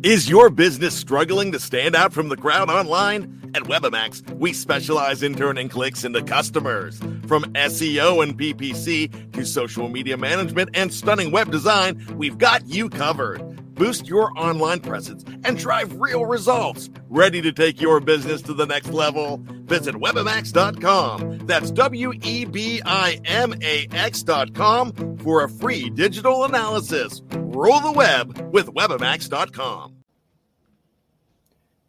Is your business struggling to stand out from the crowd online? At Webamax, we specialize in turning clicks into customers. From SEO and PPC to social media management and stunning web design, we've got you covered. Boost your online presence and drive real results. Ready to take your business to the next level? Visit Webamax.com. That's Webimax.com for a free digital analysis. Roll the web with Webamax.com.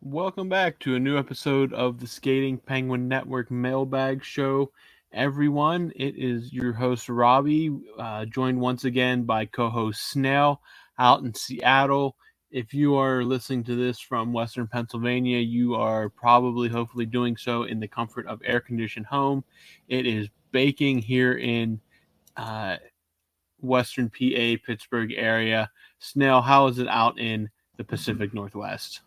Welcome back to a new episode of the Skating Penguin Network Mailbag Show, everyone. It is your host, Robbie, joined once again by co-host Snail out in Seattle. If you are listening to this from Western Pennsylvania, you are probably, hopefully, doing so in the comfort of air-conditioned home. It is baking here in Western PA, Pittsburgh area. Snail, how is it out in the Pacific Northwest?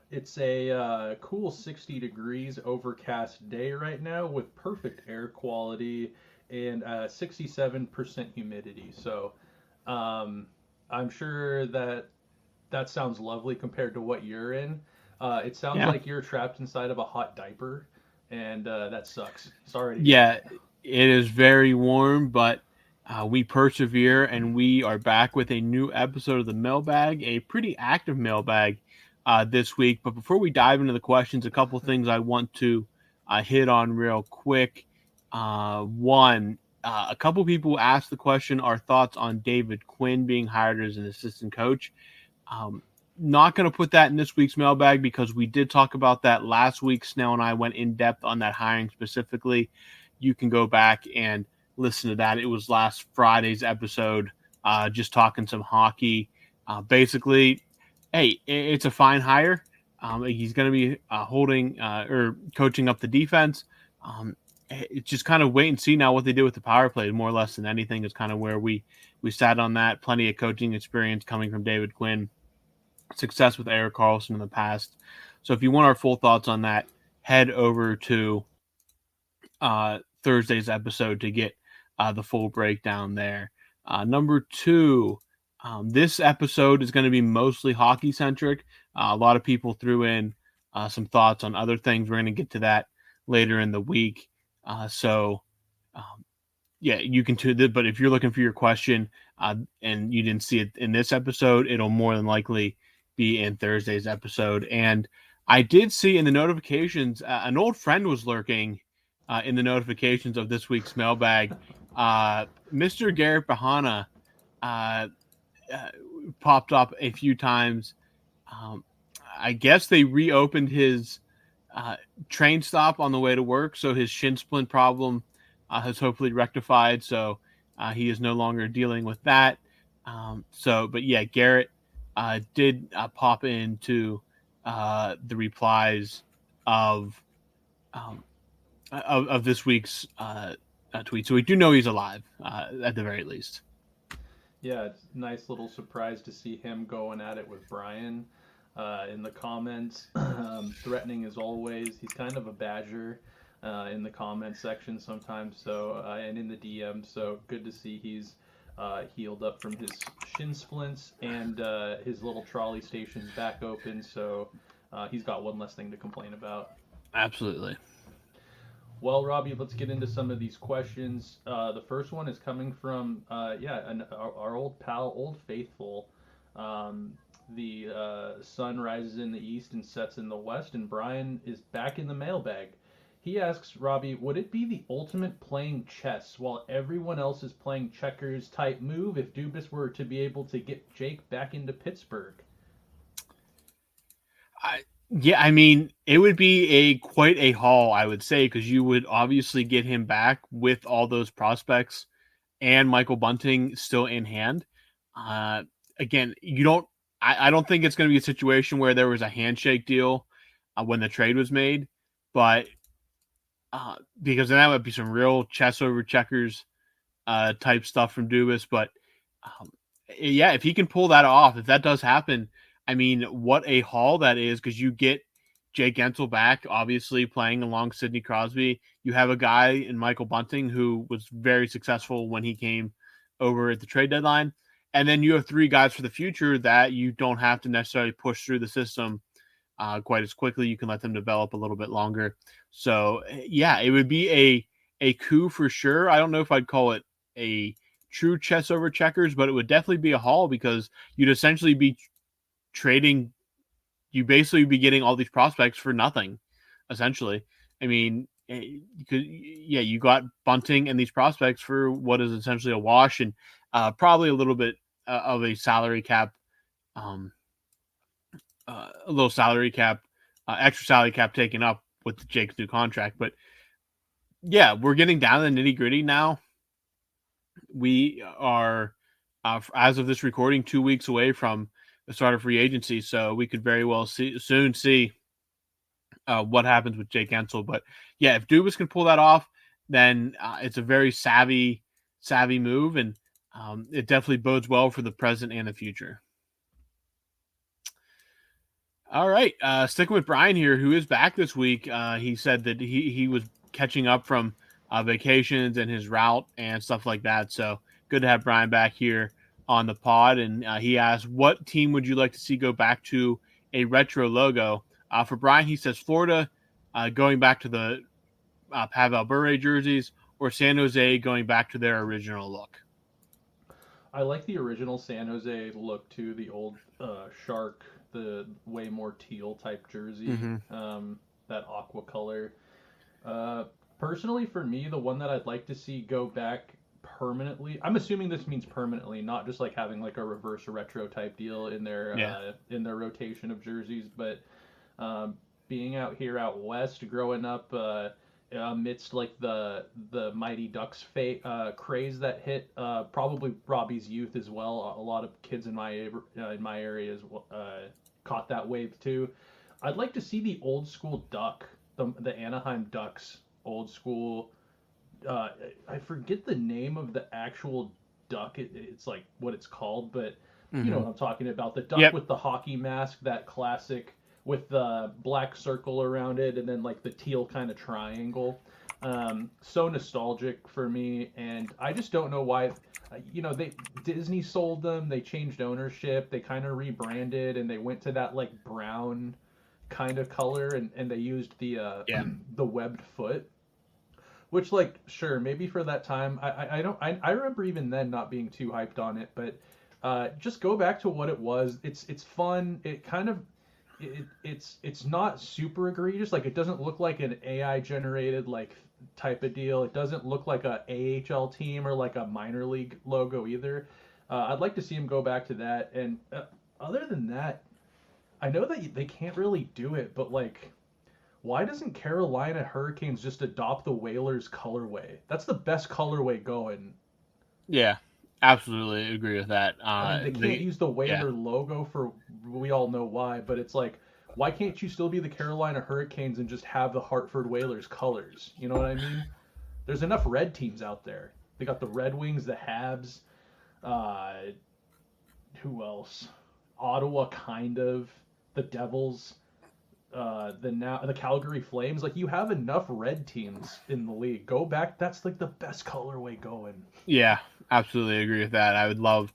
It's a cool 60 degrees overcast day right now with perfect air quality and 67% humidity. So I'm sure that sounds lovely compared to what you're in. It sounds like you're trapped inside of a hot diaper, and that sucks. Sorry. Yeah, it is very warm, but we persevere, and we are back with a new episode of the Mailbag, a pretty active mailbag this week. But before we dive into the questions, a couple things I want to hit on real quick. One, a couple people asked the question, our thoughts on David Quinn being hired as an assistant coach. Not going to put that in this week's mailbag because we did talk about that last week. Snell and I went in depth on that hiring specifically. You can go back and listen to that. It was last Friday's episode, just talking some hockey. Basically, hey, it's a fine hire. He's going to be holding or coaching up the defense. It's just kind of wait and see now what they do with the power play, more or less than anything, is kind of where we sat on that. Plenty of coaching experience coming from David Quinn. Success with Erik Karlsson in the past. So if you want our full thoughts on that, head over to Thursday's episode to get the full breakdown there. Number two, this episode is going to be mostly hockey-centric. A lot of people threw in some thoughts on other things. We're going to get to that later in the week. You can do that. But if you're looking for your question and you didn't see it in this episode, it'll more than likely be in Thursday's episode. And I did see in the notifications, an old friend was lurking in the notifications of this week's mailbag. Mr. Garrett Bahana popped up a few times. I guess they reopened his train stop on the way to work, so his shin splint problem has hopefully rectified, so he is no longer dealing with that. Garrett did pop into the replies of this week's tweet, so we do know he's alive at the very least. Yeah, it's a nice little surprise to see him going at it with Brian in the comments. Threatening as always. He's kind of a badger in the comment section sometimes, so and in the DM. So good to see he's healed up from his shin splints, and his little trolley station's back open. So he's got one less thing to complain about. Absolutely. Well, Robbie, let's get into some of these questions. The first one is coming from, our old pal, Old Faithful. The sun rises in the east and sets in the west, and Brian is back in the mailbag. He asks, Robbie, would it be the ultimate playing chess while everyone else is playing checkers type move if Dubas were to be able to get Jake back into Pittsburgh? It would be quite a haul, I would say, because you would obviously get him back with all those prospects and Michael Bunting still in hand. Again, I don't think it's going to be a situation where there was a handshake deal when the trade was made, but because then that would be some real chess over checkers type stuff from Dubas. But if he can pull that off, if that does happen, I mean, what a haul that is, because you get Jake Gensel back, obviously playing along Sidney Crosby. You have a guy in Michael Bunting who was very successful when he came over at the trade deadline. And then you have 3 guys for the future that you don't have to necessarily push through the system quite as quickly. You can let them develop a little bit longer. So yeah, it would be a coup for sure. I don't know if I'd call it a true chess over checkers, but it would definitely be a haul because you'd essentially be trading. You basically be getting all these prospects for nothing, essentially. I mean, you got Bunting and these prospects for what is essentially a wash and probably a little bit of a salary cap, extra salary cap taken up with Jake's new contract. But yeah, we're getting down to the nitty gritty now. We are, as of this recording, 2 weeks away from the start of free agency, so we could very well soon see what happens with Jake Ensel. But yeah, if Dubas can pull that off, then it's a very savvy move, and it definitely bodes well for the present and the future. All right, sticking with Brian here, who is back this week. He said that he was catching up from vacations and his route and stuff like that. So good to have Brian back here on the pod. And he asked, what team would you like to see go back to a retro logo? For Brian, he says Florida going back to the Pavel Bure jerseys, or San Jose going back to their original look. I like the original San Jose look too, the old shark, the way more teal type jersey, that aqua color. Personally, for me, the one that I'd like to see go back permanently, I'm assuming this means permanently, not just like having like a reverse retro type deal in their rotation of jerseys, but being out west, growing up amidst like the Mighty Ducks craze that hit probably Robbie's youth as well. A lot of kids in my area caught that wave too. I'd like to see the old school duck, the Anaheim Ducks old school. I forget the name of the actual duck. It's like what it's called, but you know what I'm talking about. The duck with the hockey mask, that classic with the black circle around it, and then like the teal kind of triangle. So nostalgic for me, and I just don't know why. Disney sold them. They changed ownership. They kind of rebranded, and they went to that like brown kind of color, and they used the webbed foot. Which, like, sure, maybe for that time, I remember even then not being too hyped on it, but just go back to what it was. It's fun. It kind of, it's not super egregious. Like, it doesn't look like an AI generated like type of deal. It doesn't look like a AHL team or like a minor league logo either. I'd like to see him go back to that. And other than that, I know that they can't really do it, but like, why doesn't Carolina Hurricanes just adopt the Whalers colorway? That's the best colorway going. Yeah, absolutely agree with that. I mean, they can't use the Whaler logo for we all know why, but it's like, why can't you still be the Carolina Hurricanes and just have the Hartford Whalers colors? You know what I mean? There's enough red teams out there. They got the Red Wings, the Habs, who else? Ottawa, kind of. The Devils. The Calgary Flames. Like, you have enough red teams in the league. Go back. That's like the best colorway going. Yeah, absolutely agree with that. I'd love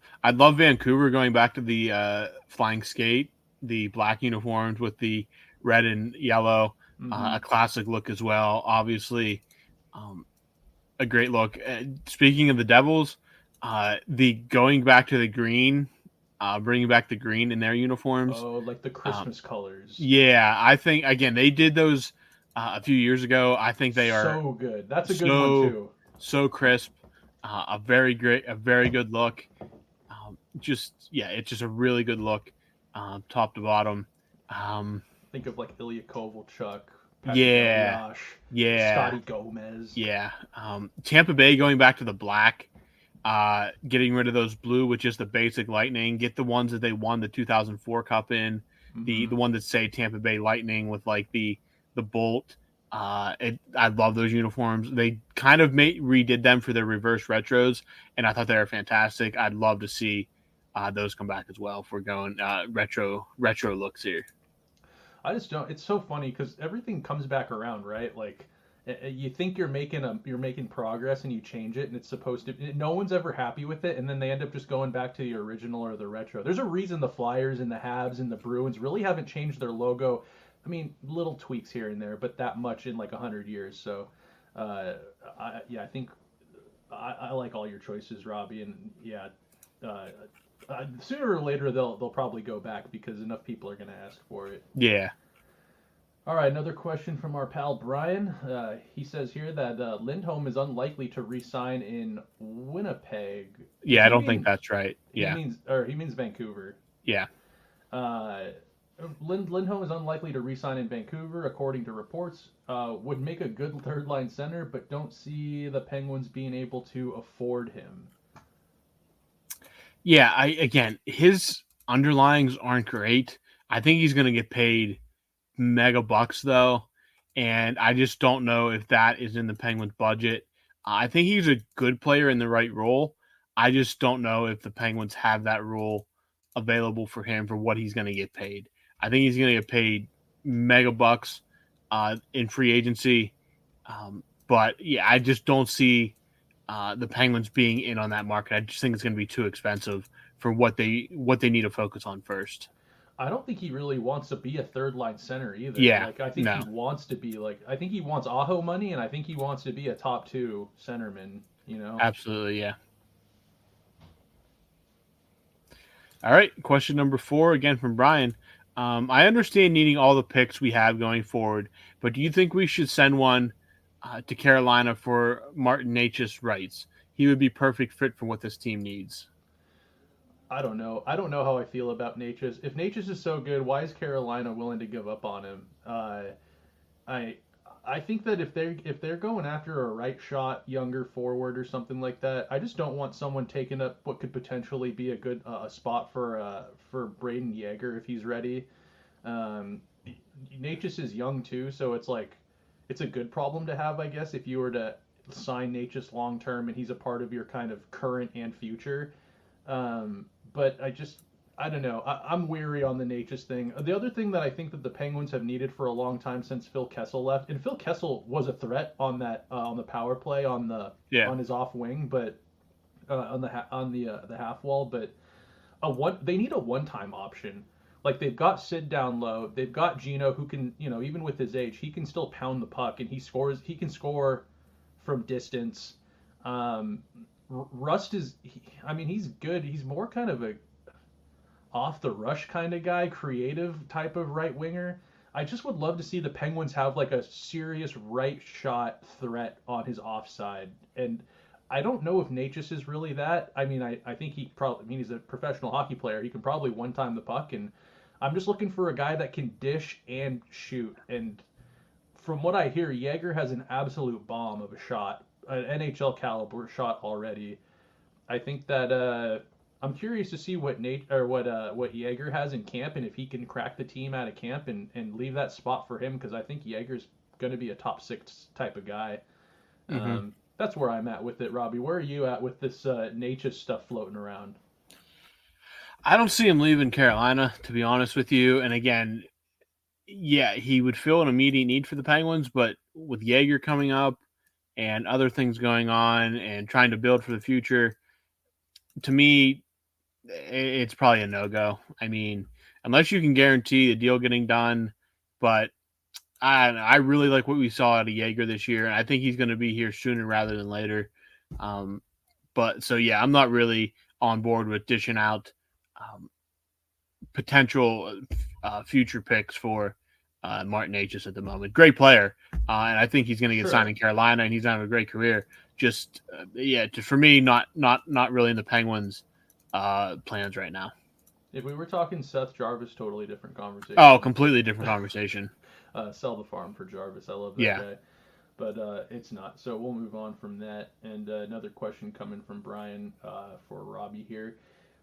Vancouver going back to the flying skate, the black uniforms with the red and yellow, a classic look as well. Obviously, a great look. Speaking of the Devils, the going back to the green. Bringing back the green in their uniforms. Oh, like the Christmas colors. Yeah, I think, again, they did those a few years ago. I think they are so good. That's a good one, too. So crisp. A very good look. It's just a really good look, top to bottom. Think of like Ilya Kovalchuk. Scotty Gomez. Yeah. Tampa Bay going back to the black. Getting rid of those blue with just the basic Lightning. Get the ones that they won the 2004 Cup in. The one that say Tampa Bay Lightning with like the bolt. I love those uniforms. They kind of redid them for their reverse retros, and I thought they were fantastic. I'd love to see those come back as well if we're going retro looks here. I just don't. It's so funny because everything comes back around, right? Like, You think you're making progress and you change it and it's supposed to. No one's ever happy with it, and then they end up just going back to the original or the retro. There's a reason the Flyers and the Habs and the Bruins really haven't changed their logo. I mean, little tweaks here and there, but that much in like 100 years. So, I think I like all your choices, Robbie, and yeah, sooner or later they'll probably go back because enough people are going to ask for it. Yeah. All right, another question from our pal Brian. He says here that Lindholm is unlikely to re-sign in Winnipeg. Yeah, I don't think that's right. Yeah. He means Vancouver. Yeah. Lindholm is unlikely to re-sign in Vancouver, according to reports. Would make a good third-line center, but don't see the Penguins being able to afford him. Yeah, again, his underlyings aren't great. I think he's going to get paid mega bucks though, and I just don't know if that is in the Penguins budget. I think he's a good player in the right role. I just don't know if the Penguins have that role available for him for what he's going to get paid. I think he's going to get paid mega bucks in free agency, but yeah, I just don't see the Penguins being in on that market. I just think it's going to be too expensive for what they need to focus on first. I don't think he really wants to be a third line center either. Yeah, I think he wants to be I think he wants Aho money, and I think he wants to be a top 2 centerman. Absolutely, yeah. All right, question number 4 again from Brian. I understand needing all the picks we have going forward, but do you think we should send one to Carolina for Martin Necas rights? He would be perfect fit for what this team needs. I don't know. I don't know how I feel about Necas. If Necas is so good, why is Carolina willing to give up on him? I think that if they're going after a right shot younger forward or something like that, I just don't want someone taking up what could potentially be a good spot for Braden Yeager if he's ready. Necas is young too, so it's a good problem to have, I guess, if you were to sign Necas long term and he's a part of your kind of current and future. But I don't know. I'm weary on the Necas thing. The other thing that I think that the Penguins have needed for a long time since Phil Kessel left, and Phil Kessel was a threat on that on the power play on his off wing, but on the half wall. But they need a one-time option. Like they've got Sid down low, they've got Gino who can even with his age he can still pound the puck and he can score from distance. Rust he's good. He's more kind of a off the rush kind of guy, creative type of right winger. I just would love to see the Penguins have like a serious right shot threat on his offside. And I don't know if Necas is really that. I think he's a professional hockey player. He can probably one-time the puck, and I'm just looking for a guy that can dish and shoot. And from what I hear, Yeager has an absolute bomb of a shot. An NHL caliber shot already. I think that I'm curious to see what Yeager has in camp and if he can crack the team out of camp and leave that spot for him, because I think Yeager's going to be a top 6 type of guy. Mm-hmm. That's where I'm at with it, Robbie. Where are you at with this Necas stuff floating around? I don't see him leaving Carolina, to be honest with you. And again, yeah, he would fill an immediate need for the Penguins, but with Yeager coming up and other things going on and trying to build for the future, to me, it's probably a no-go. I mean, unless you can guarantee the deal getting done, but I really like what we saw out of Yeager this year, and I think he's going to be here sooner rather than later. But so, yeah, I'm not really on board with dishing out potential future picks for Martin Necas at the moment. Great player, and I think he's going to get signed in Carolina, and he's having a great career. Just for me, not really in the Penguins' plans right now. If we were talking Seth Jarvis, totally different conversation. Oh, completely different conversation. Sell the farm for Jarvis. I love that guy. But it's not. So we'll move on from that. And another question coming from Brian for Robbie here.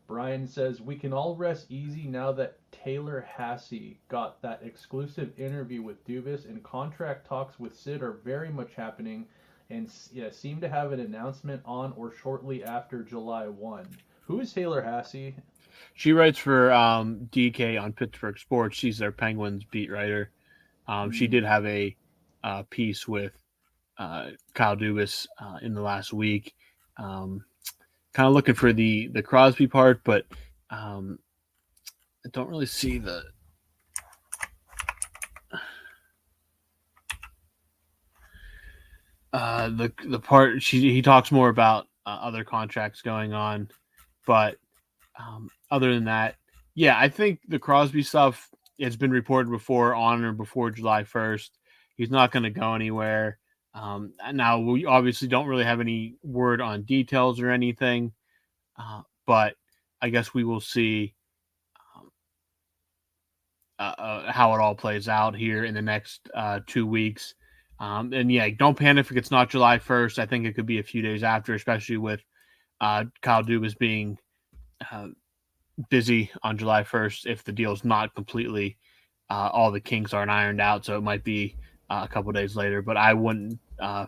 Brian says, we can all rest easy now that Taylor Hasse got that exclusive interview with Dubas, and contract talks with Sid are very much happening and seem to have an announcement on or shortly after July 1. Who is Taylor Hasse? She writes for DK on Pittsburgh Sports. She's their Penguins beat writer. She did have a piece with Kyle Dubas in the last week. Kind of looking for the Crosby part, but I don't really see the part. He talks more about other contracts going on, but other than that, yeah, I think the Crosby stuff has been reported before on or before July 1st. He's not going to go anywhere. Now we obviously don't really have any word on details or anything, but I guess we will see how it all plays out here in the next 2 weeks. And yeah, don't panic if it's not July 1st. I think it could be a few days after, especially with Kyle Dubas being busy on July 1st if the deal's not completely all the kinks aren't ironed out. So it might be a couple days later, but I wouldn't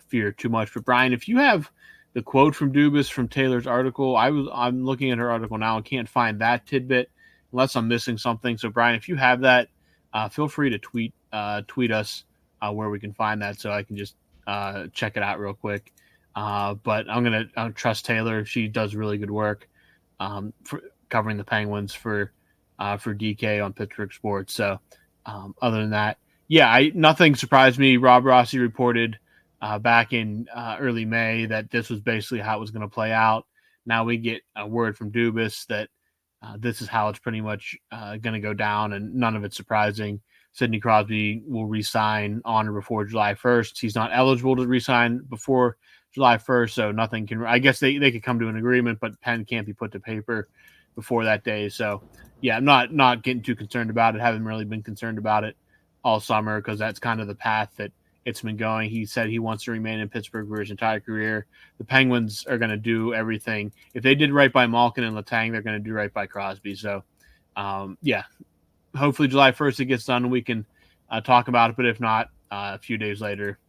fear too much. But Brian, if you have the quote from Dubas from Taylor's article, I'm looking at her article now and can't find that tidbit unless I'm missing something. So Brian, if you have that, feel free to tweet us where we can find that so I can just check it out real quick. But I'm gonna trust Taylor. She does really good work for covering the Penguins for DK on Pittsburgh Sports. So other than that, yeah, nothing surprised me. Rob Rossi reported back in early May that this was basically how it was going to play out. Now we get a word from Dubas that this is how it's pretty much going to go down, and none of it's surprising. Sidney Crosby will re-sign on or before July 1st. He's not eligible to re-sign before July 1st, so nothing can – I guess they could come to an agreement, but pen can't be put to paper before that day. So, yeah, I'm not getting too concerned about it. Haven't really been concerned about it all summer because that's kind of the path that it's been going. He said he wants to remain in Pittsburgh for his entire career. The Penguins are going to do everything. If they did right by Malkin and Letang, they're going to do right by Crosby. So, yeah, hopefully July 1st it gets done and we can talk about it. But if not, a few days later,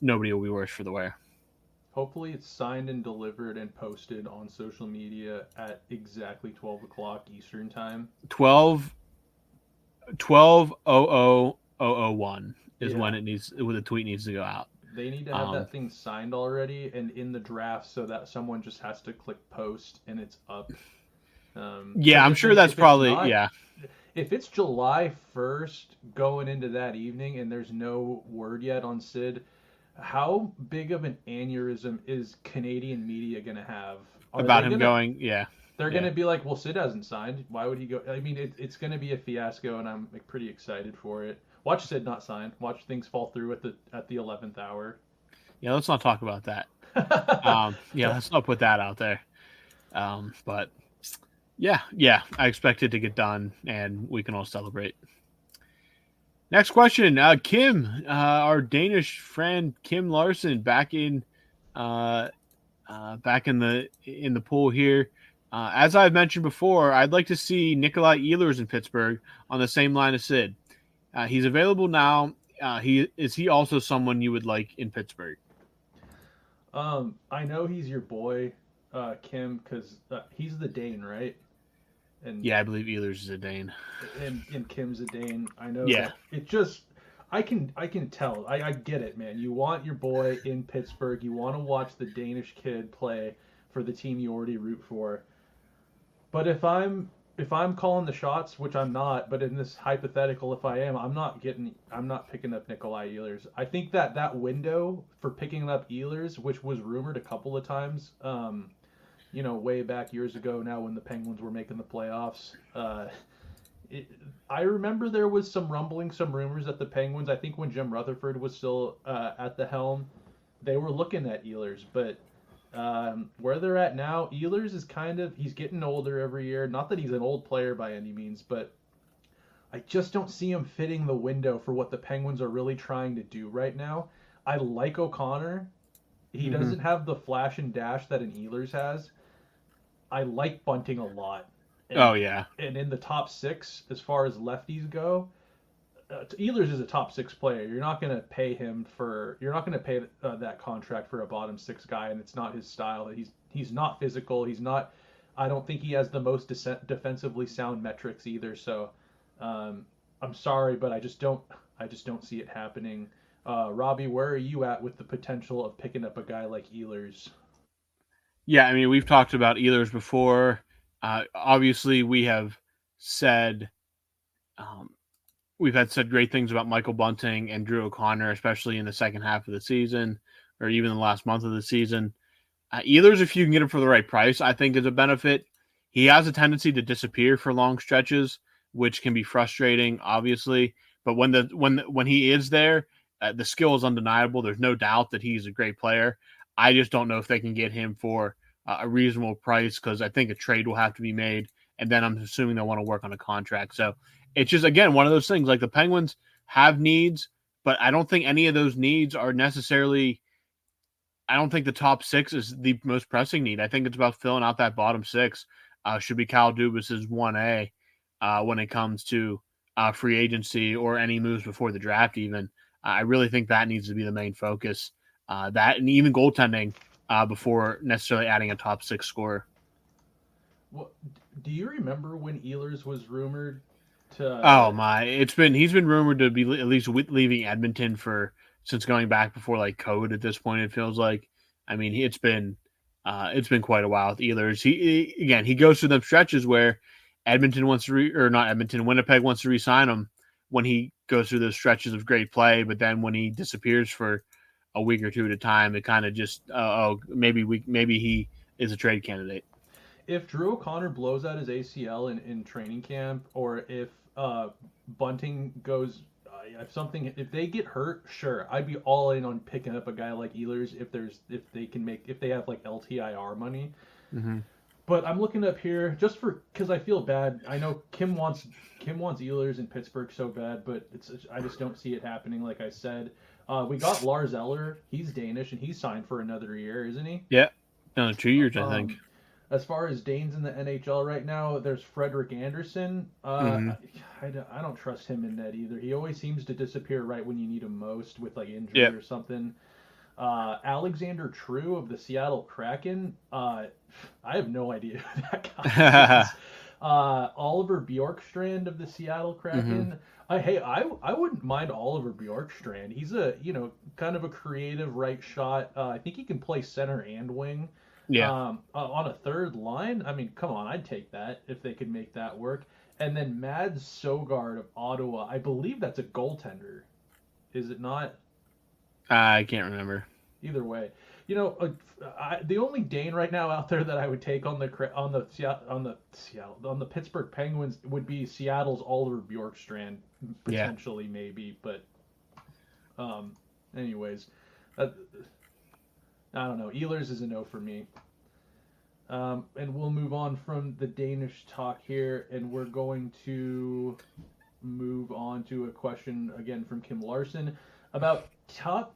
nobody will be worse for the wear. Hopefully it's signed and delivered and posted on social media at exactly 12 o'clock Eastern time. 12:00:001 is when the tweet needs to go out. They need to have that thing signed already and in the draft so that someone just has to click post and it's up. Yeah, I'm sure that's probably yeah. If it's July 1st going into that evening and there's no word yet on Sid, how big of an aneurysm is Canadian media going to have? About him going, yeah. They're going to be like, well, Sid hasn't signed. Why would he go? I mean, it's going to be a fiasco, and I'm pretty excited for it. Watch Sid not sign. Watch things fall through at the 11th hour. Yeah, let's not talk about that. Yeah, let's not put that out there. But yeah, I expect it to get done, and we can all celebrate. Next question, Kim, our Danish friend Kim Larson, back in the pool here. As I've mentioned before, I'd like to see Nikolai Ehlers in Pittsburgh on the same line as Sid. He's available now. Is he also someone you would like in Pittsburgh? I know he's your boy, Kim, because he's the Dane, right? And yeah, I believe Ehlers is a Dane. And Kim's a Dane. I know. Yeah. It just, I can tell. I get it, man. You want your boy in Pittsburgh. You want to watch the Danish kid play for the team you already root for. But if I'm calling the shots, which I'm not, but in this hypothetical, if I am, I'm not picking up Nikolai Ehlers. I think that window for picking up Ehlers, which was rumored a couple of times, way back years ago now when the Penguins were making the playoffs. I remember there was some rumors that the Penguins, I think when Jim Rutherford was still at the helm, they were looking at Ehlers. But where they're at now, Ehlers is he's getting older every year. Not that he's an old player by any means, but I just don't see him fitting the window for what the Penguins are really trying to do right now. I like O'Connor. He doesn't have the flash and dash that an Ehlers has. I like Bunting a lot. And in the top 6, as far as lefties go, Ehlers is a top 6 player. You're not going to pay that contract for a bottom 6 guy, and it's not his style. He's not physical. He's not. I don't think he has the most defensively sound metrics either. So, I'm sorry, but I just don't see it happening. Robbie, where are you at with the potential of picking up a guy like Ehlers? Yeah, I mean, we've talked about Ehlers before. Obviously, we have said um, we've had said great things about Michael Bunting and Drew O'Connor, especially in the second half of the season, or even the last month of the season. Ehlers, if you can get him for the right price, I think is a benefit. He has a tendency to disappear for long stretches, which can be frustrating, obviously. But when he is there, the skill is undeniable. There's no doubt that he's a great player. I just don't know if they can get him for a reasonable price because I think a trade will have to be made, and then I'm assuming they'll want to work on a contract. So it's just again one of those things. Like the Penguins have needs, but I don't think any of those needs are necessarily. I don't think the top six is the most pressing need. I think it's about filling out that bottom six. Should be Kyle Dubas's 1A when it comes to free agency or any moves before the draft even. I really think that needs to be the main focus. That and even goaltending before necessarily adding a top six scorer. Well, do you remember when Ehlers was rumored to? Oh my! He's been rumored to be at least leaving Edmonton since going back before like COVID. At this point, it feels like. I mean, it's been quite a while with Ehlers. He goes through them stretches where Edmonton wants to Winnipeg wants to re-sign him when he goes through those stretches of great play, but then when he disappears for a week or two at a time, it kind of just maybe he is a trade candidate. If Drew O'Connor blows out his ACL in training camp, or if Bunting goes, if they get hurt, sure, I'd be all in on picking up a guy like Ehlers if they have like LTIR money. Mm-hmm. But I'm looking up here just because I feel bad. I know Kim wants Ehlers in Pittsburgh so bad, but I just don't see it happening. Like I said, we got Lars Eller. He's Danish and he's signed for another year, isn't he? Yeah, no, 2 years I think. As far as Danes in the NHL right now, there's Frederik Andersen. I don't trust him in net either. He always seems to disappear right when you need him most with like injury or something. Alexander True of the Seattle Kraken. I have no idea who that guy is. Oliver Bjorkstrand of the Seattle Kraken. Mm-hmm. I wouldn't mind Oliver Bjorkstrand. He's a kind of a creative right shot. I think he can play center and wing. Yeah. On a third line, I mean, come on, I'd take that if they could make that work. And then Mads Sogard of Ottawa, I believe that's a goaltender. Is it not? I can't remember. Either way, the only Dane right now out there that I would take on the Pittsburgh Penguins would be Seattle's Oliver Bjorkstrand, potentially maybe, but anyways. I don't know. Ehlers is a no for me. And we'll move on from the Danish talk here, and we're going to move on to a question again from Kim Larson about top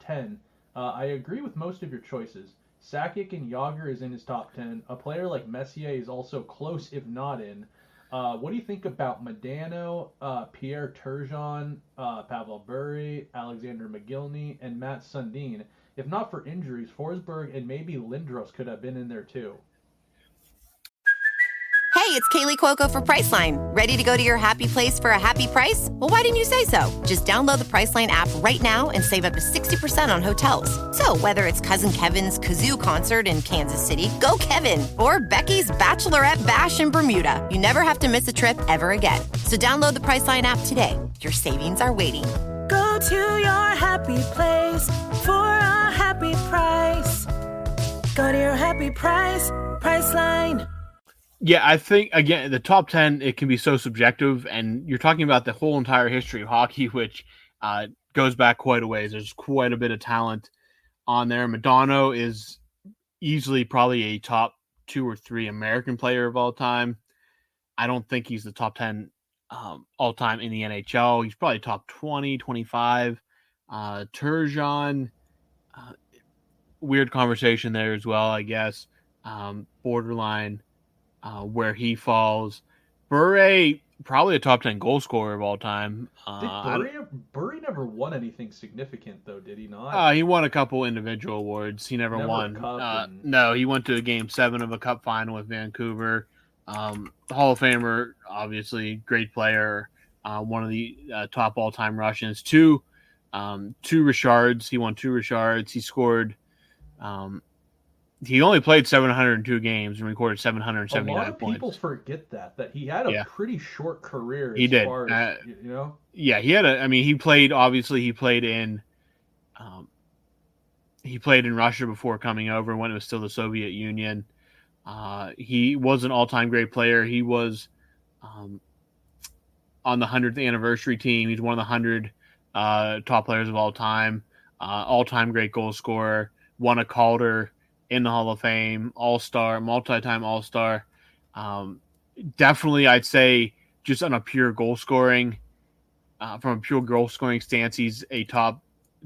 10. I agree with most of your choices. Sakic and Yager is in his top 10. A player like Messier is also close, if not in. What do you think about Modano, Pierre Turgeon, Pavel Bure, Alexander McGillney, and Matt Sundin? If not for injuries, Forsberg and maybe Lindros could have been in there too. Hey, it's Kaylee Cuoco for Priceline. Ready to go to your happy place for a happy price? Well, why didn't you say so? Just download the Priceline app right now and save up to 60% on hotels. So whether it's Cousin Kevin's Kazoo Concert in Kansas City, go Kevin, or Becky's Bachelorette Bash in Bermuda, you never have to miss a trip ever again. So download the Priceline app today. Your savings are waiting. Go to your happy place for a happy price. Go to your happy price, Priceline. Yeah, I think, again, the top 10, it can be so subjective, and you're talking about the whole entire history of hockey, which goes back quite a ways. There's quite a bit of talent on there. Modano is easily probably a top 2 or 3 American player of all time. I don't think he's the top 10 all time in the NHL. He's probably top 20, 25. Turgeon, weird conversation there as well, I guess. Borderline where he falls. Bure, probably a top 10 goal scorer of all time. Bure never won anything significant, though, did he not? He won a couple individual awards. He never won. No, he went to a Game 7 of a Cup final with Vancouver. Hall of Famer, obviously, great player. One of the top all-time Russians. 2 2 Richards. He won 2 Richards. He scored. He only played 702 games and recorded 779 points. A lot of people points. forget that he had a pretty short career. He did. Far as, Yeah, he had he played. Obviously, he played in. He played in Russia before coming over when it was still the Soviet Union. He was an all-time great player. He was on the 100th anniversary team. He's one of the 100 top players of all time. All-time great goal scorer. Won a Calder in the Hall of Fame. All-star, multi-time All-star. Definitely, I'd say, just on a pure goal scoring, from a pure goal scoring stance, he's a top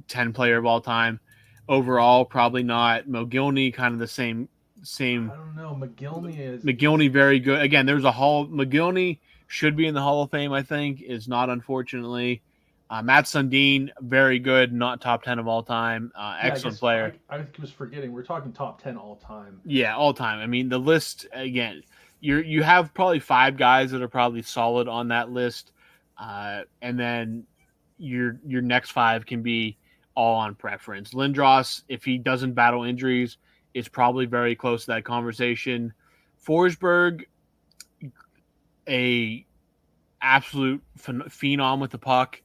10 player of all time. Overall, probably not. Mogilny, kind of the same. I don't know. Mogilny very good. Again, Mogilny should be in the Hall of Fame, I think, is not, unfortunately. Matt Sundin, very good, not top 10 of all time. Excellent player. I was forgetting. We're talking top 10 all time. Yeah, all time. I mean, the list, again, you have probably 5 guys that are probably solid on that list. And then your next 5 can be all on preference. Lindros, if he doesn't battle injuries, is probably very close to that conversation. Forsberg, a absolute phenom with the puck,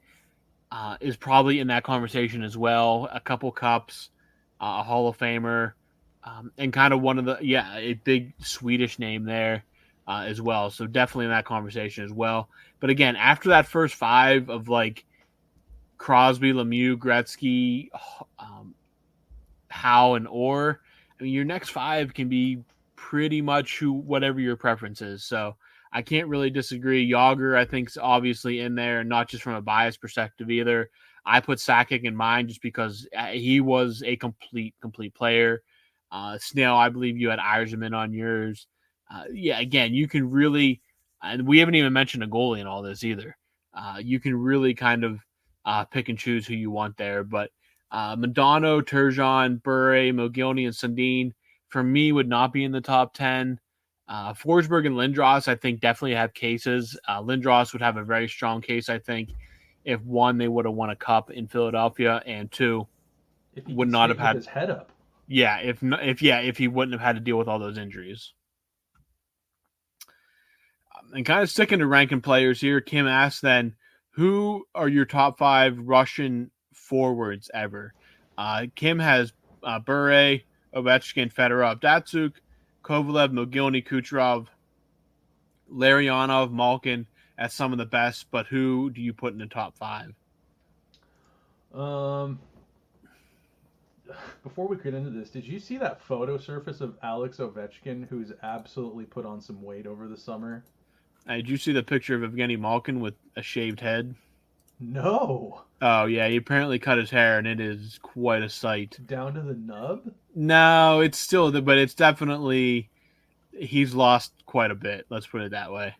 is probably in that conversation as well. A couple cups, a Hall of Famer, and kind of one of a big Swedish name there as well. So definitely in that conversation as well. But again, after that first 5 of like Crosby, Lemieux, Gretzky, Howe, and Orr, I mean, your next 5 can be pretty much whatever your preference is. So I can't really disagree. Yager, I think, is obviously in there, not just from a bias perspective either. I put Sakic in mine just because he was a complete player. Snail, I believe you had Yzerman on yours. Again, you can really, and we haven't even mentioned a goalie in all this either. You can really kind of pick and choose who you want there. But Modano, Turgeon, Bure, Mogilny, and Sundin, for me, would not be in the top 10. Forsberg and Lindros, I think, definitely have cases. Lindros would have a very strong case, I think, if 1, they would have won a cup in Philadelphia, and 2, would not have had his head up. Yeah, if he wouldn't have had to deal with all those injuries. And kind of sticking to ranking players here, Kim asks then, who are your top 5 Russian forwards ever? Kim has Bure, Ovechkin, Fedorov, Datsuk, Kovalev, Mogilny, Kucherov, Larionov, Malkin as some of the best, but who do you put in the top 5? Before we get into this, did you see that photo surface of Alex Ovechkin, who's absolutely put on some weight over the summer? Did you see the picture of Evgeny Malkin with a shaved head? No. Oh, yeah, he apparently cut his hair, and it is quite a sight. Down to the nub? No, it's still, but it's definitely, he's lost quite a bit, let's put it that way.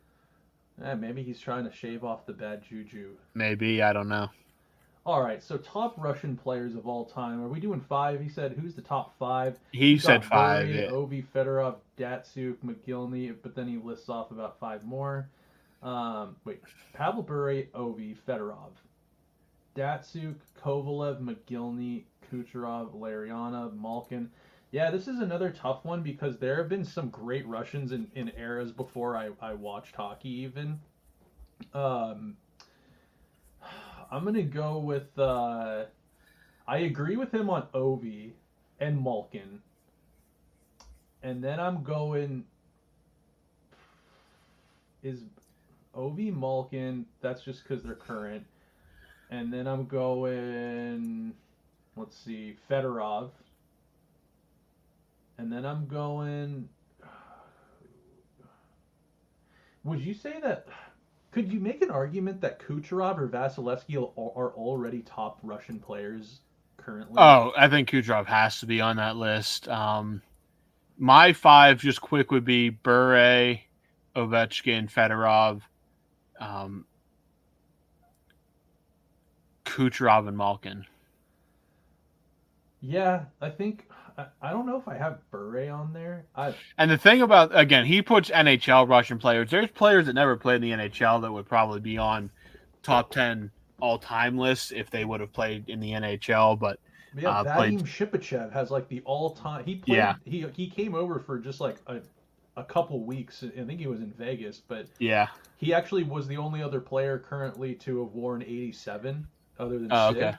Maybe he's trying to shave off the bad juju. Maybe, I don't know. All right, so top Russian players of all time. Are we doing 5? He said, who's the top 5? He said 5, Bure, yeah. Ovi, Fedorov, Datsuk, Mogilny, but then he lists off about 5 more. Pavel Bure, Ovi, Fedorov, Datsuk, Kovalev, Mogilny, Kucherov, Larionov, Malkin. Yeah, this is another tough one because there have been some great Russians in eras before I watched hockey even. I'm going to go with... I agree with him on Ovi and Malkin. And then I'm going... Is Ovi, Malkin, that's just because they're current. And then I'm going... Let's see, Fedorov. And then I'm going... Would you say that... Could you make an argument that Kucherov or Vasilevsky are already top Russian players currently? Oh, I think Kucherov has to be on that list. My 5, just quick, would be Bure, Ovechkin, Fedorov, Kucherov, and Malkin. Yeah, I think... I don't know if I have Bure on there. And the thing about, again, he puts NHL Russian players. There's players that never played in the NHL that would probably be on top 10 all-time list if they would have played in the NHL, but Yeah, played. Vadim Shipachev has like the all-time. He played. Yeah. He came over for just like a couple weeks. I think he was in Vegas, but Yeah. he actually was the only other player currently to have worn 87, other than Oh, Sid. okay.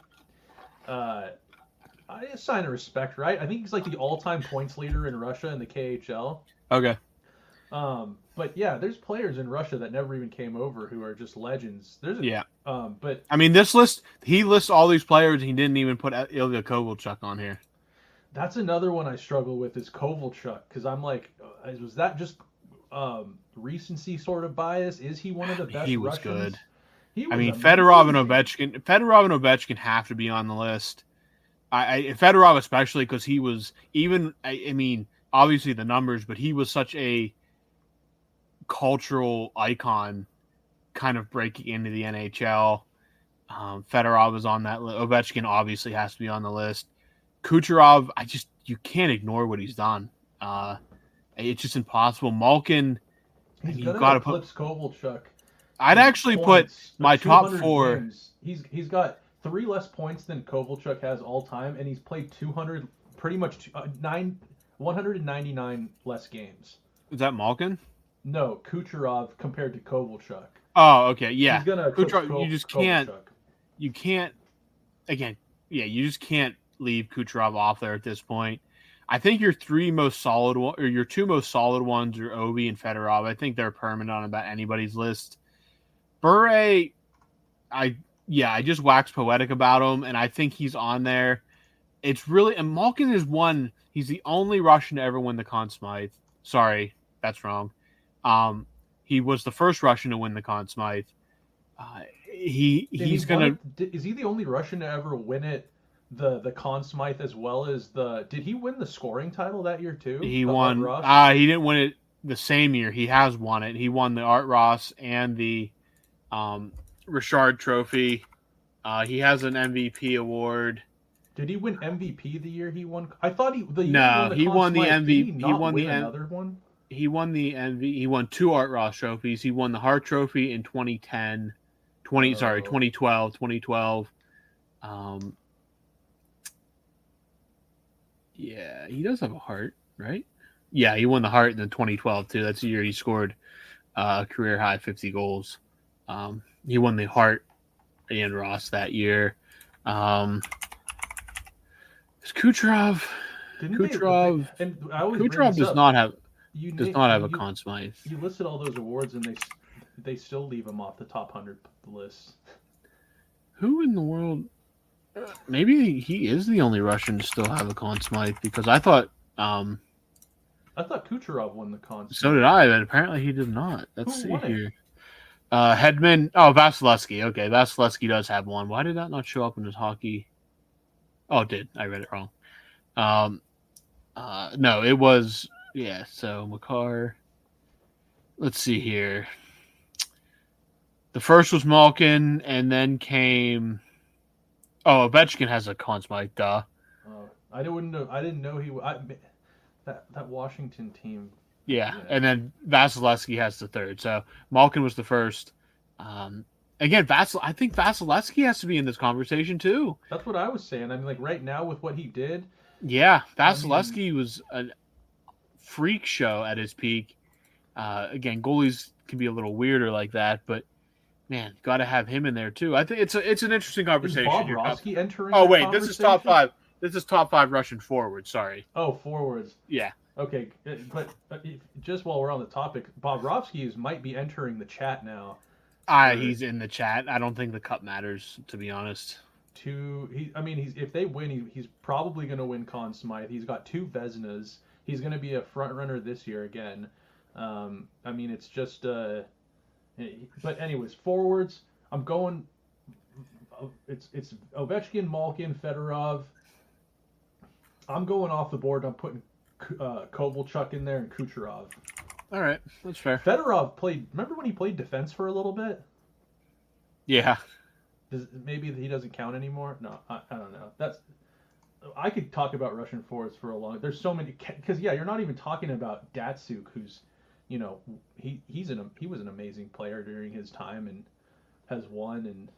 A sign of respect, right? I think he's like the all-time points leader in Russia in the KHL. Okay. But yeah, there's players in Russia that never even came over who are just legends. But I mean, this list, he lists all these players. He didn't even put Ilya Kovalchuk on here. that's another one I struggle with is Kovalchuk, because I'm like, was that just recency sort of bias? Is he one of the best He was Russians? good. He was I mean, amazing. Fedorov and Ovechkin have to be on the list. Fedorov especially because he was even. I mean, obviously the numbers, but he was such a cultural icon, kind of breaking into the NHL. Fedorov was on that list. Ovechkin obviously has to be on the list. Kucherov, you can't ignore what he's done. It's just impossible. Malkin, He's you've gonna got to put. eclipse Kovalchuk. I'd actually put Points for my top 200 four. games. He's got 3 less points than Kovalchuk has all time, and he's played 200, pretty much 199 less games. Is that Malkin? No, Kucherov compared to Kovalchuk. Oh, okay, yeah. He's gonna eclipse Kucherov, you just can't. Kovalchuk. You can't. Again, yeah, you just can't leave Kucherov off there at this point. I think your two most solid ones are Ovi and Fedorov. I think they're permanent on about anybody's list. Bure, I just wax poetic about him, and I think he's on there. It's really, and Malkin is one. He's the only Russian to ever win the Conn Smythe. Sorry, that's wrong. He was the first Russian to win the Conn Smythe. Is he the only Russian to ever win it? The Conn Smythe as well as did he win the scoring title that year too? He won. He didn't win it the same year. He has won it. He won the Art Ross and the Richard Trophy. He has an MVP award. Did he win MVP the year he won? I thought he won the MVP. He won another one. He won the MVP. He won 2 Art Ross trophies. He won the Hart Trophy in 2012. Yeah, he does have a Hart, right? Yeah, he won the Hart in 2012 too. That's the year he scored a career high 50 goals. He won the Hart and Ross that year. Kucherov does not have a Conn Smythe. You listed all those awards and they still leave him off the top 100 list. Who in the world? Maybe he is the only Russian to still have a Conn Smythe because I thought Kucherov won the Conn Smythe. So did I, but apparently he did not. Let's see here. Hedman. Oh, Vasilevsky. Okay, Vasilevsky does have one. Why did that not show up in his hockey? Oh, it did. I read it wrong. No, it was So Makar. Let's see here. The first was Malkin, and then came. Oh, Ovechkin has a Conn Smythe. Duh. I didn't know he. That Washington team. Yeah, and then Vasilevsky has the third. So Malkin was the first. Again, I think Vasilevsky has to be in this conversation too. That's what I was saying. I mean, like right now with what he did. Yeah, Vasilevsky was a freak show at his peak. Again, goalies can be a little weirder like that, but man, got to have him in there too. I think it's an interesting conversation. Is Bobrovsky entering? Oh wait, this is top 5. This is top 5 Russian forwards. Sorry. Oh, forwards. Yeah. Okay, but just while we're on the topic, Bobrovsky might be entering the chat now. He's in the chat. I don't think the cup matters, to be honest. If they win, he's probably going to win Conn Smythe. He's got 2 Vezinas. He's going to be a front runner this year again. It's just. But anyways, forwards. I'm going. It's Ovechkin, Malkin, Fedorov. I'm going off the board. I'm putting Kovalchuk in there and Kucherov. All right, that's fair. Fedorov played. Remember when he played defense for a little bit? Yeah. Maybe he doesn't count anymore. No, I don't know. I could talk about Russian forwards for a long. There's so many because you're not even talking about Datsuk, who's, he was an amazing player during his time and has won, and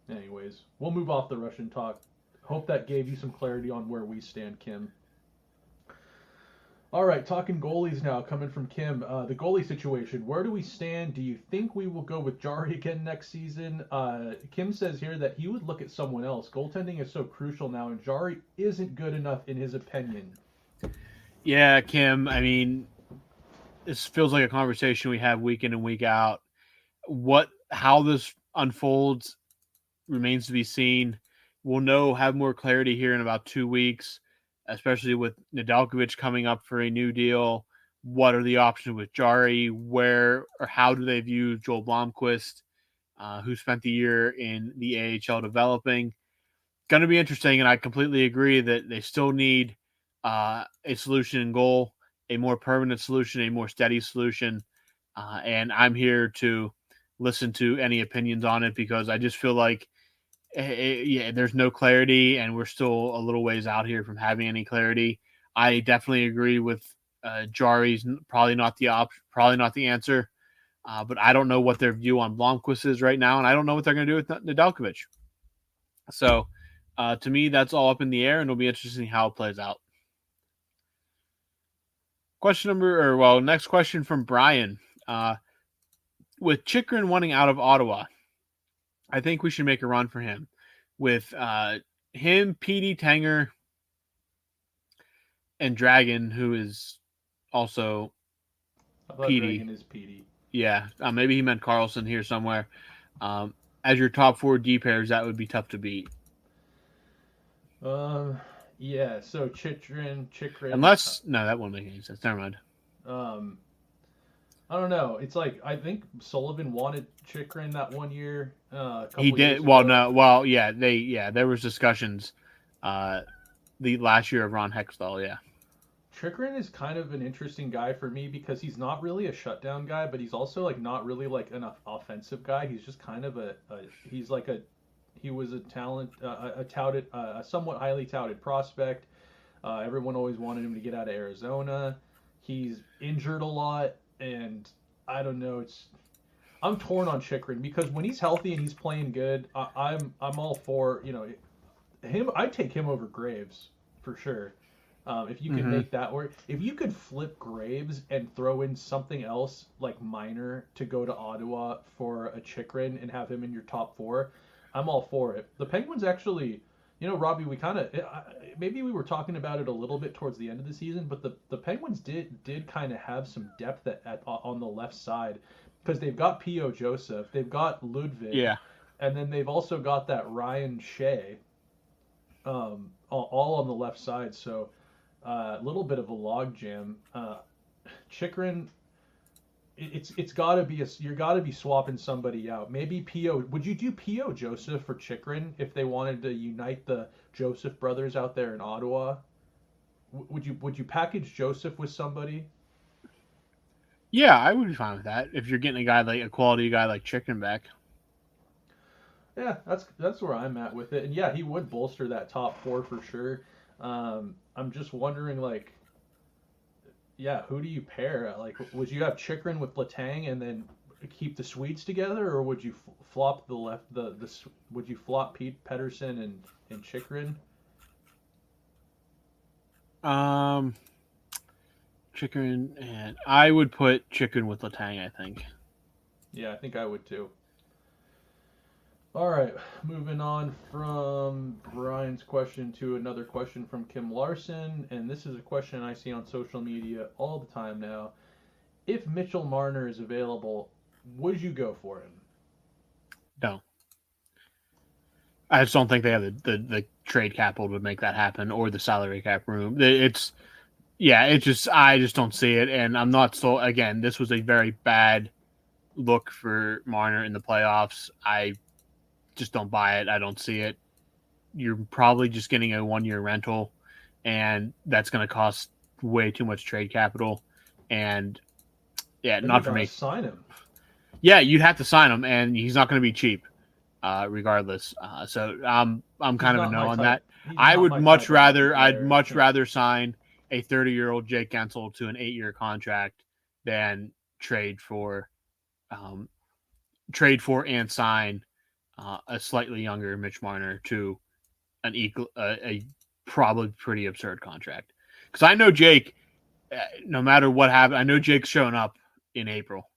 Anyways, we'll move off the Russian talk. Hope that gave you some clarity on where we stand, Kim. All right, talking goalies now, coming from Kim. The goalie situation, where do we stand? Do you think we will go with Jari again next season? Kim says here that he would look at someone else. Goaltending is so crucial now, and Jari isn't good enough in his opinion. Yeah, Kim, I mean, this feels like a conversation we have week in and week out. How this unfolds remains to be seen. We'll have more clarity here in about 2 weeks, especially with Nedeljkovic coming up for a new deal. What are the options with Jari? Where or how do they view Joel Blomqvist, who spent the year in the AHL developing? Going to be interesting, and I completely agree that they still need a solution in goal, a more permanent solution, a more steady solution. And I'm here to listen to any opinions on it because I just feel like there's no clarity, and we're still a little ways out here from having any clarity. I definitely agree with Jari's probably not the answer, but I don't know what their view on Blomqvist is right now, and I don't know what they're going to do with Nedeljkovic. So, to me, that's all up in the air, and it'll be interesting how it plays out. Next question from Brian. With Chychrun wanting out of Ottawa, I think we should make a run for him. With him, PD Tanger, and Dragon, who is also PD. Dragon is PD. Yeah, maybe he meant Carlson here somewhere. As your top 4 D pairs, that would be tough to beat. Yeah, so Chychrun. No, that won't make any sense. Never mind. I don't know. It's like I think Sullivan wanted Chychrun that 1 year. He did. Well, no. Well, yeah. There was discussions. The last year of Ron Hextall. Yeah. Chychrun is kind of an interesting guy for me because he's not really a shutdown guy, but he's also like not really like an offensive guy. He's just kind of he was a talent, a somewhat highly touted prospect. Everyone always wanted him to get out of Arizona. He's injured a lot. And I don't know. I'm torn on Chychrun because when he's healthy and he's playing good, I'm all for him. I'd take him over Graves for sure. If you can make that work, if you could flip Graves and throw in something else like minor to go to Ottawa for a Chychrun and have him in your top 4, I'm all for it. The Penguins actually. Robbie, we kind of maybe we were talking about it a little bit towards the end of the season, but the Penguins did kind of have some depth on the left side because they've got P.O. Joseph, they've got Ludwig, and then they've also got that Ryan Shea, all on the left side. So a little bit of a logjam. Chychrun. It's got to be you got to be swapping somebody out. Maybe P.O. Would you do P.O. Joseph for Chychrun if they wanted to unite the Joseph brothers out there in Ottawa? Would you package Joseph with somebody? Yeah, I would be fine with that if you're getting a quality guy like Chychrun back. Yeah, that's where I'm at with it. And yeah, he would bolster that top 4 for sure. I'm just wondering who do you pair? Like, would you have Chychrun with Letang and then keep the Swedes together, or would you flop would you flop Pete Pettersson and Chychrun? Chychrun, and I would put Chychrun with Letang, I think. Yeah, I think I would too. All right, moving on from Brian's question to another question from Kim Larson, and this is a question I see on social media all the time now. If Mitchell Marner is available, would you go for him? No. I just don't think they have the trade capital to make that happen or the salary cap room. I just don't see it, and I'm not so. Again, this was a very bad look for Marner in the playoffs. I just don't buy it. I don't see it. You're probably just getting a 1-year rental, and that's going to cost way too much trade capital. And not for me. Sign him. Yeah, you'd have to sign him, and he's not going to be cheap, regardless. So I'm kind of a no on that. I'd much rather sign a 30-year-old Jake Gensel to an 8-year contract than trade for and sign a slightly younger Mitch Marner to an equal, a probably pretty absurd contract. Because I know Jake, no matter what happens, I know Jake's showing up in April.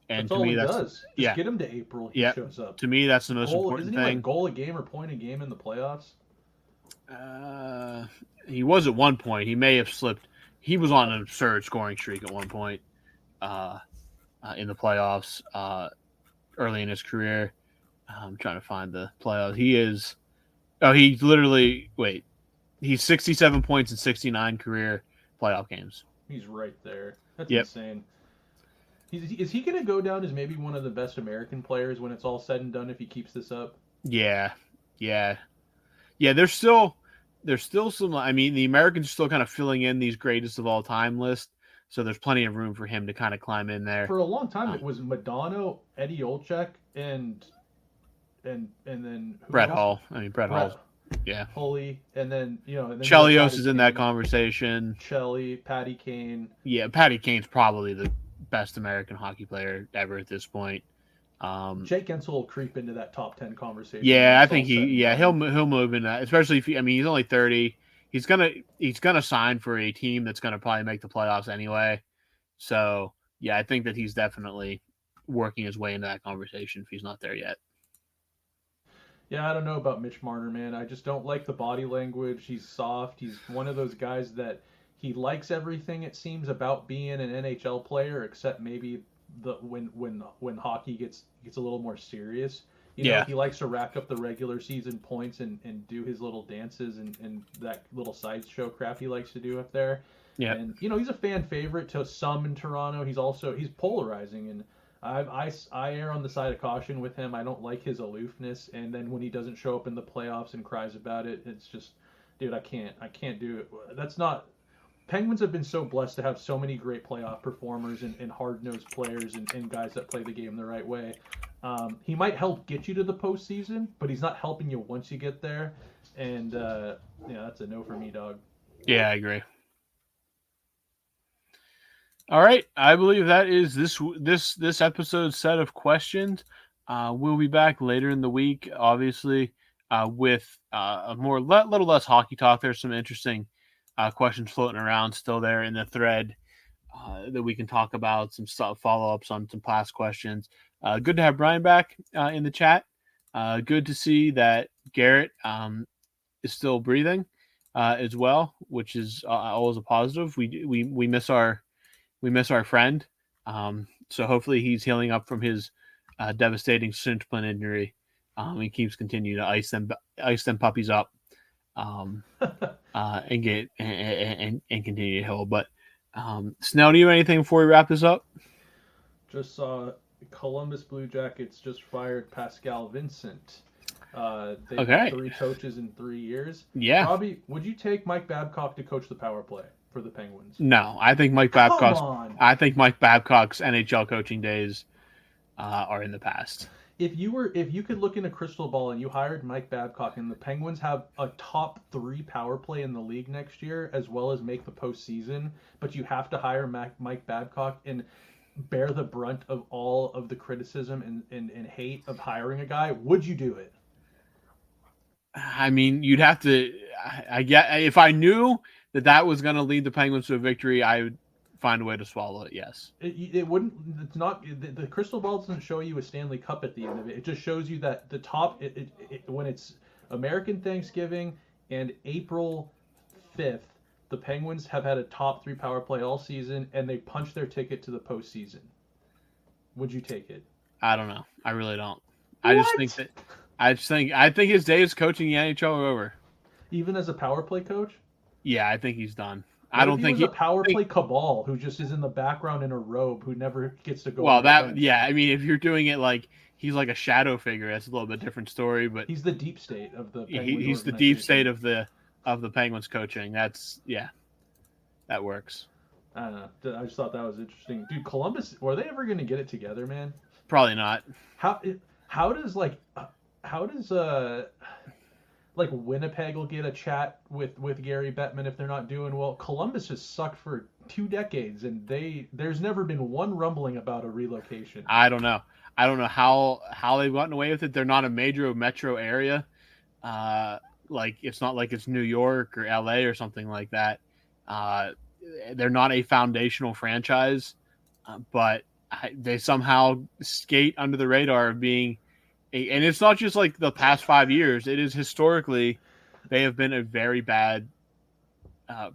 And That's to all me, he that's does. Just get him to April. He shows up. To me, that's the most important Isn't he thing. like goal a game or point a game in the playoffs? He was at one point. He may have slipped. He was on an absurd scoring streak at one point in the playoffs early in his career. I'm trying to find the playoffs. He's 67 points in 69 career playoff games. He's right there. That's insane. Is he going to go down as maybe one of the best American players when it's all said and done if he keeps this up? Yeah. There's still some. I mean, the Americans are still kind of filling in these greatest of all time list, so there's plenty of room for him to kind of climb in there. For a long time, it was Madonna, Eddie Olczyk, and then Brett Hall. Brett Hall. Yeah. Holy, and then Chelios is in that conversation. Chelly, Patty Kane. Yeah, Patty Kane's probably the best American hockey player ever at this point. Jake Gensel will creep into that top 10 conversation. Yeah, I think he'll move in that, especially if he's only 30. He's gonna sign for a team that's gonna probably make the playoffs anyway. So yeah, I think that he's definitely working his way into that conversation if he's not there yet. Yeah, I don't know about Mitch Marner, man. I just don't like the body language. He's soft. He's one of those guys that he likes everything, it seems, about being an NHL player, except maybe when hockey gets a little more serious. You know, he likes to rack up the regular season points and do his little dances and that little sideshow crap he likes to do up there. Yeah. And he's a fan favorite to some in Toronto. He's polarizing, and I err on the side of caution with him. I don't like his aloofness, and then when he doesn't show up in the playoffs and cries about it, it's just, dude, I can't do it. That's not. Penguins have been so blessed to have so many great playoff performers and hard-nosed players and guys that play the game the right way. He might help get you to the postseason, but he's not helping you once you get there. And that's a no for me, dog. Yeah, I agree. All right, I believe that is this episode's set of questions. We'll be back later in the week, obviously, with a little less hockey talk. There's some interesting questions floating around still there in the thread that we can talk about, some stuff, follow-ups on some past questions. Good to have Brian back in the chat. Good to see that Garrett is still breathing as well, which is always a positive. We miss our friend. So hopefully he's healing up from his devastating shin splint injury. He keeps continuing to ice them puppies up. And continue to heal. But Snell, do you have anything before we wrap this up? Just saw Columbus Blue Jackets just fired Pascal Vincent. They had 3 coaches in 3 years. Yeah. Robbie, would you take Mike Babcock to coach the power play for the Penguins? No, I think Mike Babcock's NHL coaching days are in the past. If you could look in a crystal ball and you hired Mike Babcock and the Penguins have a top 3 power play in the league next year, as well as make the postseason, but you have to hire Mike Babcock and bear the brunt of all of the criticism and hate of hiring a guy, would you do it? I mean, you'd have to. I get if I knew that was going to lead the Penguins to a victory, I would find a way to swallow it. Yes. It wouldn't. It's not. The crystal ball doesn't show you a Stanley Cup at the end of it. It just shows you that the top. When it's American Thanksgiving and April 5th, the Penguins have had a top 3 power play all season, and they punched their ticket to the postseason. Would you take it? I don't know. I really don't. What? I think his days coaching the NHL are over. Even as a power play coach? Yeah, I think he's done. I don't think he's a power play cabal who just is in the background in a robe who never gets to go. Well, I mean, if you're doing it like he's like a shadow figure, that's a little bit different story. But he's the deep state of the. He's the deep state of the Penguins coaching. That works. I don't know. I just thought that was interesting, dude. Columbus, were they ever going to get it together, man? Probably not. How does Winnipeg will get a chat with Gary Bettman if they're not doing well? Columbus has sucked for 2 decades, and there's never been one rumbling about a relocation. I don't know. I don't know how they've gotten away with it. They're not a major metro area. Like it's not like it's New York or LA or something like that. They're not a foundational franchise, but they somehow skate under the radar of being and it's not just like the past 5 years. It is historically, they have been a very bad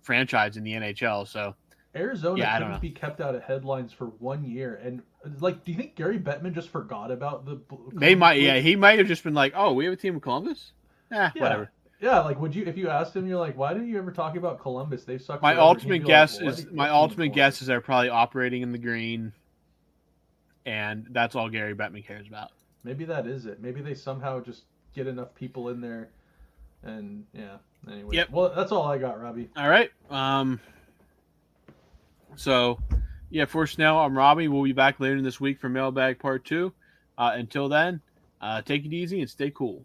franchise in the NHL. So Arizona couldn't be kept out of headlines for 1 year. And like, do you think Gary Bettman just forgot about the? They might, yeah. He might have just been like, "Oh, we have a team in Columbus." Whatever. Yeah, like would you if you asked him, you're like, "Why didn't you ever talk about Columbus? They suck." My ultimate guess is they're probably operating in the green, and that's all Gary Bettman cares about. Maybe that is it. Maybe they somehow just get enough people in there, and yeah. Anyway, yep. Well, that's all I got, Robbie. All right. So, yeah, for Snail, I'm Robbie. We'll be back later this week for Mailbag Part 2. Until then, take it easy and stay cool.